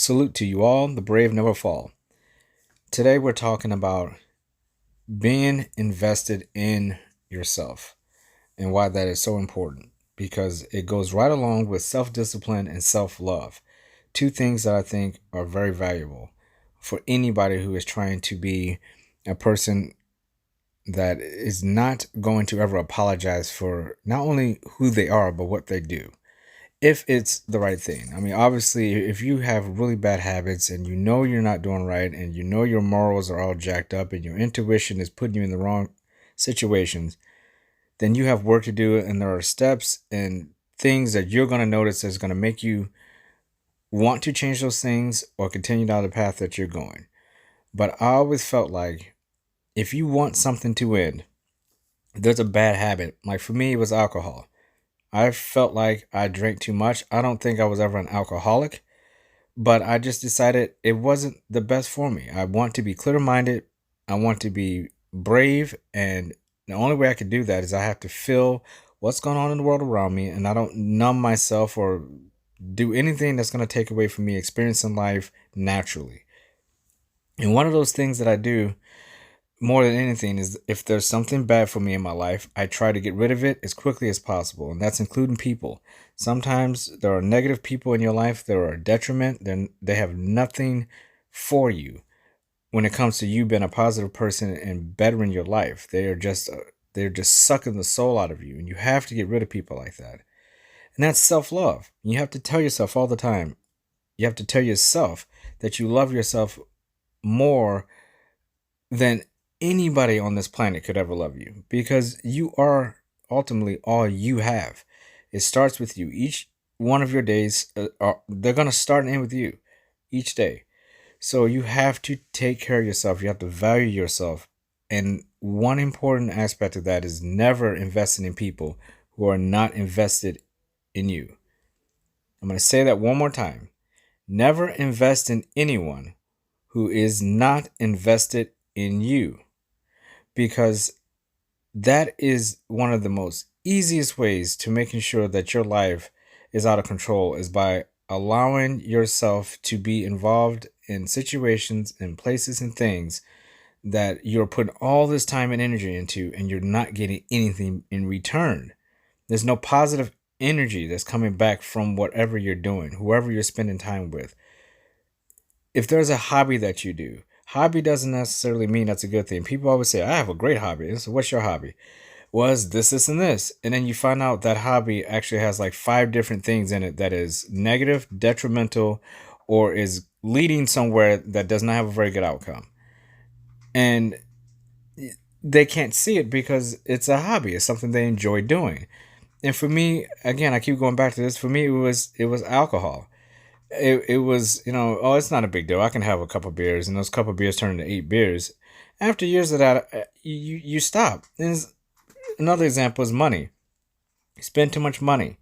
Salute to you all. The brave never fall. Today we're talking about being invested in yourself and why that is so important, because it goes right along with self-discipline and self-love. Two things that I think are very valuable for anybody who is trying to be a person that is not going to ever apologize for not only who they are, but what they do, if it's the right thing. I mean, obviously, if you have really bad habits and you know you're not doing right and you know your morals are all jacked up and your intuition is putting you in the wrong situations, then you have work to do, and there are steps and things that you're going to notice that's going to make you want to change those things or continue down the path that you're going. But I always felt like if you want something to end, there's a bad habit. Like for me, it was alcohol. I felt like I drank too much. I don't think I was ever an alcoholic, but I just decided it wasn't the best for me. I want to be clear-minded. I want to be brave, and the only way I can do that is I have to feel what's going on in the world around me, and I don't numb myself or do anything that's going to take away from me experiencing life naturally. And one of those things that I do more than anything is, if there's something bad for me in my life, I try to get rid of it as quickly as possible. And that's including people. Sometimes there are negative people in your life that are a detriment. They have nothing for you when it comes to you being a positive person and bettering your life. They're just sucking the soul out of you. And you have to get rid of people like that. And that's self-love. You have to tell yourself all the time. You have to tell yourself that you love yourself more than anybody on this planet could ever love you, because you are ultimately all you have. It starts with you. Each one of your days, they're going to start and end with you each day. So you have to take care of yourself. You have to value yourself. And one important aspect of that is never investing in people who are not invested in you. I'm going to say that one more time. Never invest in anyone who is not invested in you, because that is one of the most easiest ways to making sure that your life is out of control, is by allowing yourself to be involved in situations and places and things that you're putting all this time and energy into, and you're not getting anything in return. There's no positive energy that's coming back from whatever you're doing, whoever you're spending time with. If there's a hobby that you do, hobby doesn't necessarily mean that's a good thing. People always say, I have a great hobby. So what's your hobby? Was this, and this. And then you find out that hobby actually has like 5 different things in it that is negative, detrimental, or is leading somewhere that does not have a very good outcome. And they can't see it because it's a hobby. It's something they enjoy doing. And for me, again, I keep going back to this. For me, it was alcohol. It was, oh, it's not a big deal. I can have a couple beers, and those couple beers turn into 8 beers. After years of that, you stop. And another example is money. You spend too much money,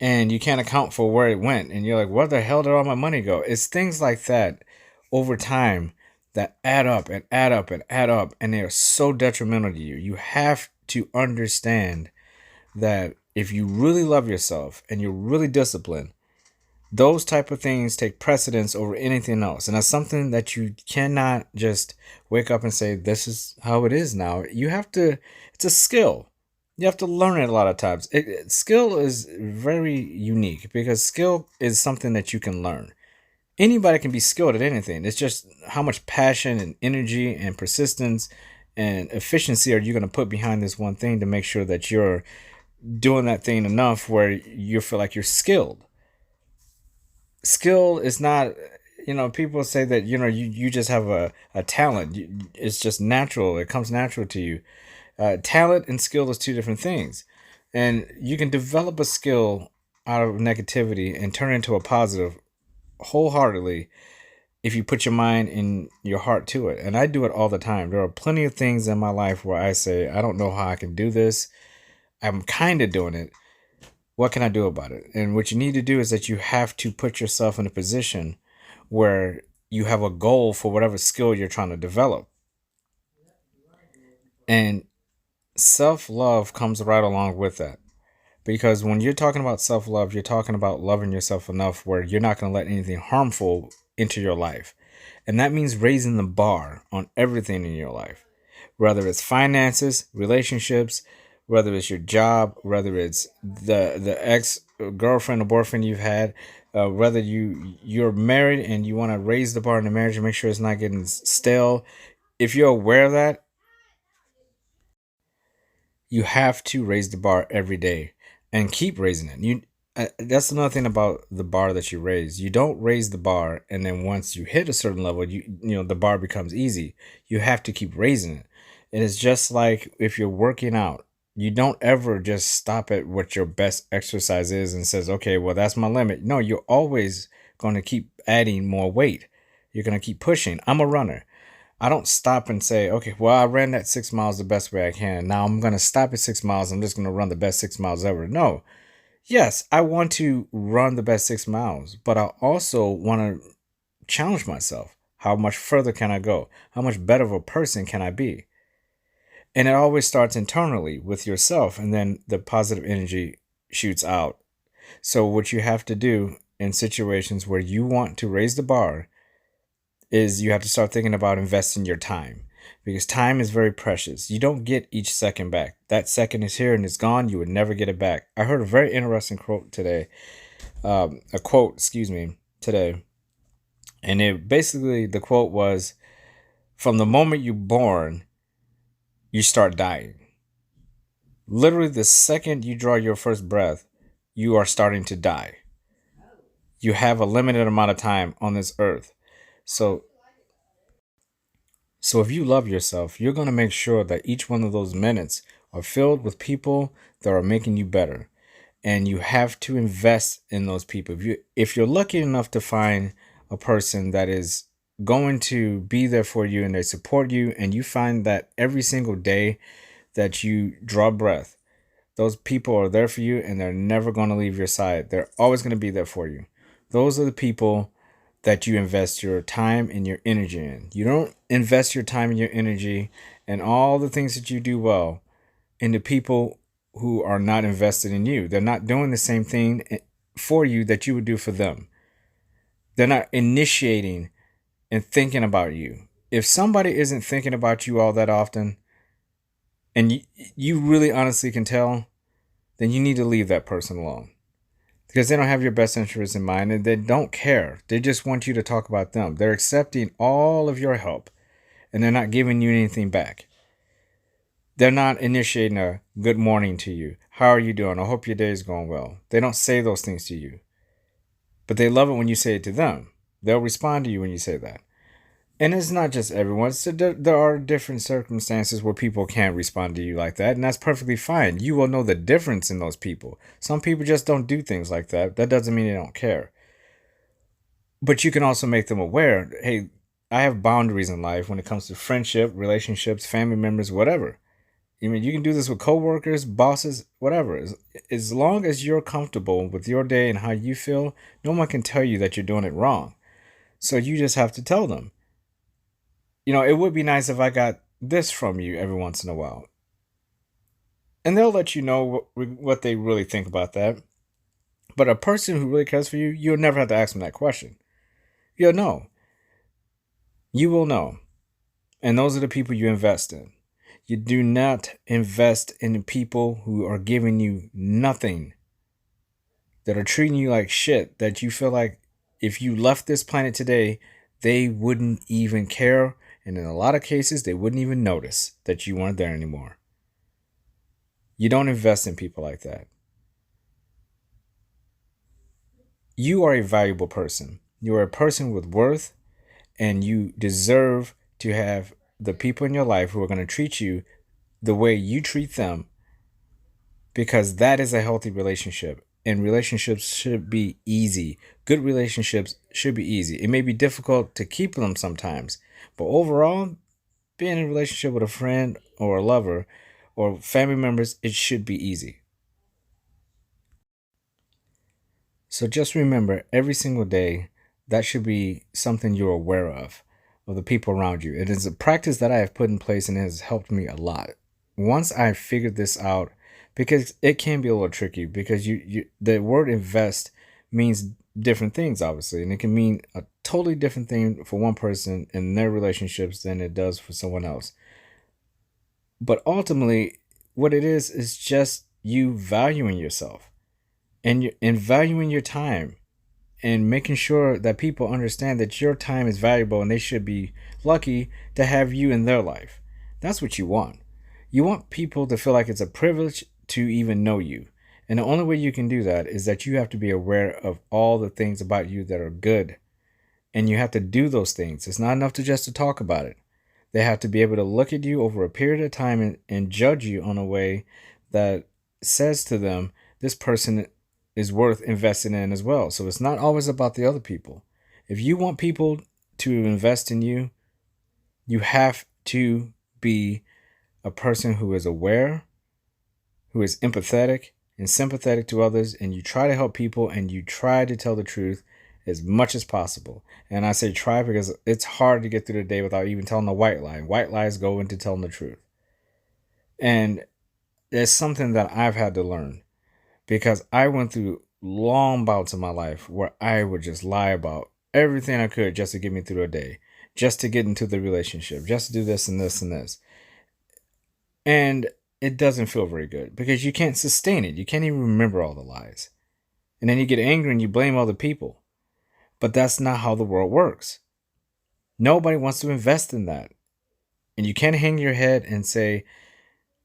and you can't account for where it went. And you're like, where the hell did all my money go? It's things like that over time that add up and add up and add up, and they are so detrimental to you. You have to understand that if you really love yourself and you're really disciplined, those type of things take precedence over anything else. And that's something that you cannot just wake up and say, this is how it is now. You have to, it's a skill. You have to learn it a lot of times. Skill is very unique, because skill is something that you can learn. Anybody can be skilled at anything. It's just how much passion and energy and persistence and efficiency are you going to put behind this one thing to make sure that you're doing that thing enough where you feel like you're skilled. Skill is not, people say that, you just have a talent. It's just natural. It comes natural to you. Talent and skill is 2 different things. And you can develop a skill out of negativity and turn it into a positive wholeheartedly if you put your mind and your heart to it. And I do it all the time. There are plenty of things in my life where I say, I don't know how I can do this. I'm kind of doing it. What can I do about it? And what you need to do is that you have to put yourself in a position where you have a goal for whatever skill you're trying to develop. And self-love comes right along with that. Because when you're talking about self-love, you're talking about loving yourself enough where you're not going to let anything harmful into your life. And that means raising the bar on everything in your life, whether it's finances, relationships, whether it's your job, whether it's the ex girlfriend or boyfriend you've had, whether you're married and you want to raise the bar in the marriage and make sure it's not getting stale. If you're aware of that, you have to raise the bar every day and keep raising it. That's another thing about the bar that you raise. You don't raise the bar and then once you hit a certain level, the bar becomes easy. You have to keep raising it. And it's just like if you're working out, you don't ever just stop at what your best exercise is and says, okay, well, that's my limit. No, you're always going to keep adding more weight. You're going to keep pushing. I'm a runner. I don't stop and say, okay, well, I ran that 6 miles the best way I can. Now I'm going to stop at 6 miles. I'm just going to run the best 6 miles ever. No. Yes, I want to run the best 6 miles, but I also want to challenge myself. How much further can I go? How much better of a person can I be? And it always starts internally with yourself, and then the positive energy shoots out. So what you have to do in situations where you want to raise the bar is you have to start thinking about investing your time, because time is very precious. You don't get each second back. That second is here and it's gone. You would never get it back. I heard a very interesting quote today, today. And the quote was, from the moment you're born, you start dying. Literally the second you draw your first breath, you are starting to die. You have a limited amount of time on this earth. So if you love yourself, you're going to make sure that each one of those minutes are filled with people that are making you better. And you have to invest in those people. If you're lucky enough to find a person that is going to be there for you and they support you, and you find that every single day that you draw breath, those people are there for you and they're never going to leave your side. They're always going to be there for you. Those are the people that you invest your time and your energy in. You don't invest your time and your energy and all the things that you do well into people who are not invested in you. They're not doing the same thing for you that you would do for them. They're not initiating and thinking about you. If somebody isn't thinking about you all that often, and you really honestly can tell, then you need to leave that person alone. Because they don't have your best interests in mind and they don't care. They just want you to talk about them. They're accepting all of your help and they're not giving you anything back. They're not initiating a good morning to you. How are you doing? I hope your day is going well. They don't say those things to you. But they love it when you say it to them. They'll respond to you when you say that. And it's not just everyone. There are different circumstances where people can't respond to you like that, and that's perfectly fine. You will know the difference in those people. Some people just don't do things like that. That doesn't mean they don't care. But you can also make them aware, hey, I have boundaries in life when it comes to friendship, relationships, family members, whatever. I mean, you can do this with coworkers, bosses, whatever. As long as you're comfortable with your day and how you feel, no one can tell you that you're doing it wrong. So you just have to tell them. It would be nice if I got this from you every once in a while. And they'll let you know what they really think about that. But a person who really cares for you, you'll never have to ask them that question. You'll know. You will know. And those are the people you invest in. You do not invest in people who are giving you nothing, that are treating you like shit, that you feel like if you left this planet today, they wouldn't even care. And in a lot of cases, they wouldn't even notice that you weren't there anymore. You don't invest in people like that. You are a valuable person. You are a person with worth, and you deserve to have the people in your life who are going to treat you the way you treat them, because that is a healthy relationship. And relationships should be easy. Good relationships should be easy. It may be difficult to keep them sometimes, but overall, being in a relationship with a friend or a lover or family members, it should be easy. So just remember, every single day, that should be something you're aware of the people around you. It is a practice that I have put in place and it has helped me a lot. Once I figured this out, because it can be a little tricky, because the word invest means different things, obviously, and it can mean totally different thing for one person in their relationships than it does for someone else. But ultimately, what it is just you valuing yourself and valuing your time and making sure that people understand that your time is valuable and they should be lucky to have you in their life. That's what you want. You want people to feel like it's a privilege to even know you. And the only way you can do that is that you have to be aware of all the things about you that are good. And you have to do those things. It's not enough to just to talk about it. They have to be able to look at you over a period of time and judge you on a way that says to them, this person is worth investing in as well. So it's not always about the other people. If you want people to invest in you, you have to be a person who is aware, who is empathetic and sympathetic to others, and you try to help people and you try to tell the truth as much as possible. And I say try because it's hard to get through the day without even telling a white lie. White lies go into telling the truth. And it's something that I've had to learn because I went through long bouts in my life where I would just lie about everything I could just to get me through a day, just to get into the relationship, just to do this and this and this. And it doesn't feel very good because you can't sustain it. You can't even remember all the lies. And then you get angry and you blame other people. But that's not how the world works. Nobody wants to invest in that. And you can't hang your head and say,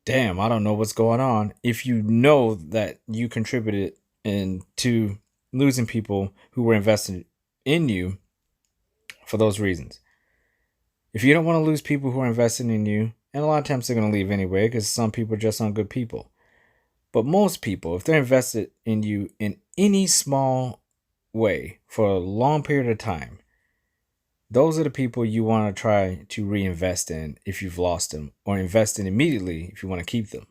damn, I don't know what's going on, if you know that you contributed into losing people who were invested in you for those reasons. If you don't want to lose people who are invested in you, and a lot of times they're going to leave anyway because some people just aren't good people. But most people, if they're invested in you in any small way for a long period of time, those are the people you want to try to reinvest in if you've lost them, or invest in immediately if you want to keep them.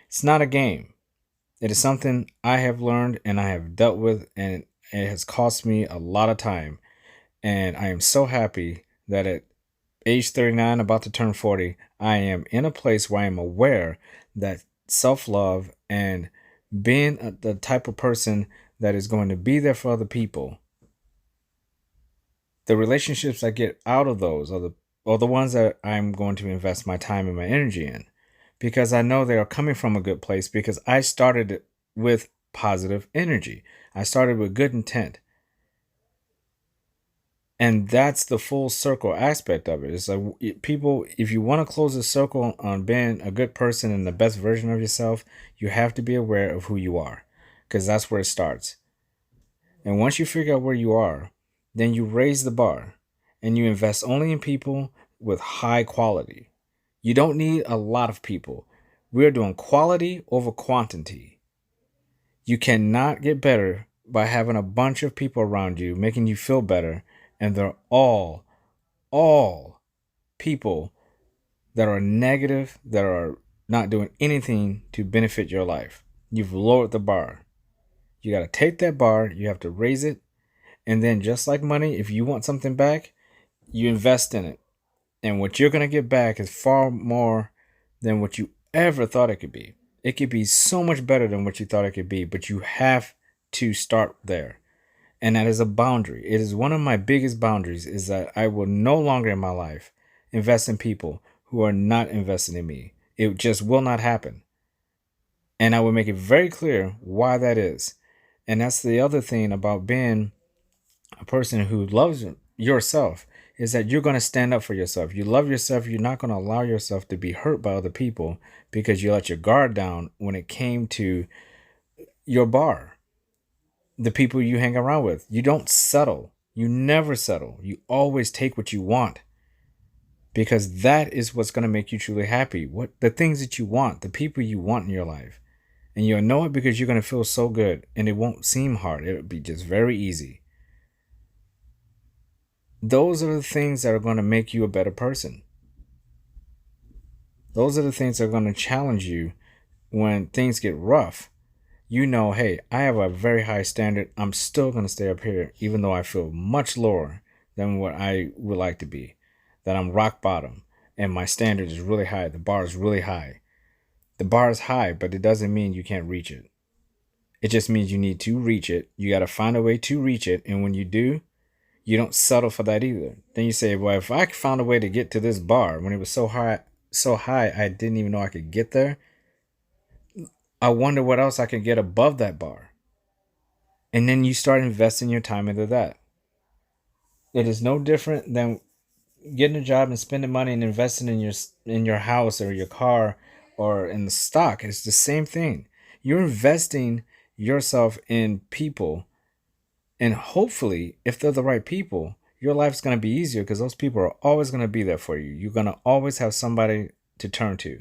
It's not a game. It is something I have learned and I have dealt with, and it has cost me a lot of time. And I am so happy that at age 39, about to turn 40, I am in a place where I am aware that self-love and being the type of person that is going to be there for other people, the relationships I get out of those are the ones that I'm going to invest my time and my energy in, because I know they are coming from a good place, because I started it with positive energy. I started with good intent. And that's the full circle aspect of it. It's like people, if you want to close the circle on being a good person and the best version of yourself, you have to be aware of who you are, because that's where it starts. And once you figure out where you are, then you raise the bar and you invest only in people with high quality. You don't need a lot of people. We're doing quality over quantity. You cannot get better by having a bunch of people around you making you feel better, and they're all people that are negative, that are not doing anything to benefit your life. You've lowered the bar. You got to take that bar, you have to raise it, and then just like money, if you want something back, you invest in it. And what you're going to get back is far more than what you ever thought it could be. It could be so much better than what you thought it could be, but you have to start there. And that is a boundary. It is one of my biggest boundaries, is that I will no longer in my life invest in people who are not invested in me. It just will not happen. And I will make it very clear why that is. And that's the other thing about being a person who loves yourself, is that you're going to stand up for yourself. You love yourself. You're not going to allow yourself to be hurt by other people because you let your guard down when it came to your bar, the people you hang around with. You don't settle. You never settle. You always take what you want, because that is what's going to make you truly happy. What the things that you want, the people you want in your life. And you'll know it because you're going to feel so good, and it won't seem hard. It'll be just very easy. Those are the things that are going to make you a better person. Those are the things that are going to challenge you when things get rough. You know, hey, I have a very high standard. I'm still going to stay up here, even though I feel much lower than what I would like to be. That I'm rock bottom, and my standard is really high. The bar is really high. The bar is high, but it doesn't mean you can't reach it. It just means you need to reach it. You got to find a way to reach it. And when you do, you don't settle for that either. Then you say, well, if I found a way to get to this bar when it was so high, I didn't even know I could get there. I wonder what else I can get above that bar. And then you start investing your time into that. It is no different than getting a job and spending money and investing in your house or your car or in the stock. It's the same thing. You're investing yourself in people, and hopefully, if they're the right people, your life's going to be easier because those people are always going to be there for you. You're going to always have somebody to turn to,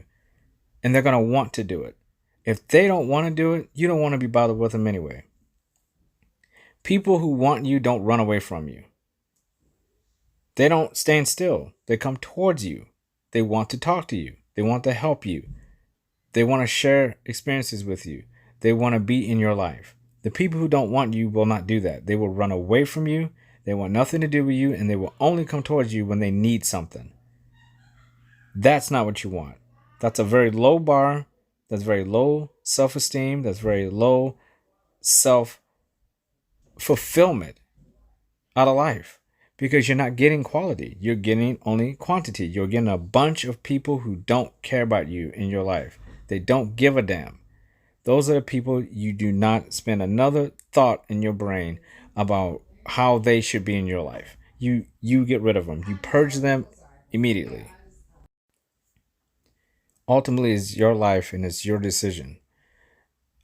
and they're going to want to do it. If they don't want to do it, you don't want to be bothered with them anyway. People who want you don't run away from you. They don't stand still. They come towards you. They want to talk to you. They want to help you. They want to share experiences with you. They want to be in your life. The people who don't want you will not do that. They will run away from you. They want nothing to do with you, and they will only come towards you when they need something. That's not what you want. That's a very low bar. That's very low self-esteem. That's very low self-fulfillment out of life. Because you're not getting quality. You're getting only quantity. You're getting a bunch of people who don't care about you in your life. They don't give a damn. Those are the people you do not spend another thought in your brain about how they should be in your life. You get rid of them. You purge them immediately. Ultimately, it's your life and it's your decision.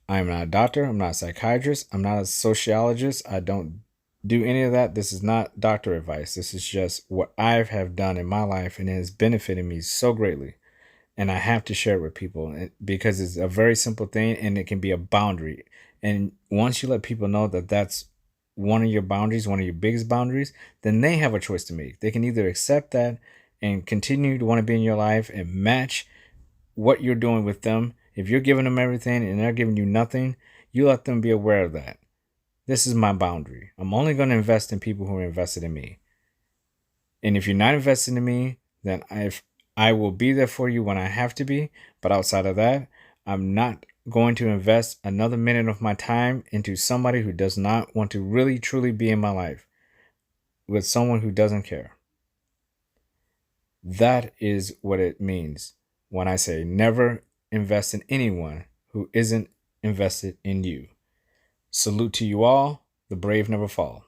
I'm not a doctor. I'm not a psychiatrist. I'm not a sociologist. I don't do any of that. This is not doctor advice. This is just what I have done in my life, and it has benefited me so greatly. And I have to share it with people because it's a very simple thing, and it can be a boundary. And once you let people know that that's one of your boundaries, one of your biggest boundaries, then they have a choice to make. They can either accept that and continue to want to be in your life and match what you're doing with them. If you're giving them everything and they're giving you nothing, you let them be aware of that. This is my boundary. I'm only going to invest in people who are invested in me. And if you're not invested in me, then I will be there for you when I have to be. But outside of that, I'm not going to invest another minute of my time into somebody who does not want to really, truly be in my life with someone who doesn't care. That is what it means when I say never invest in anyone who isn't invested in you. Salute to you all. The brave never fall.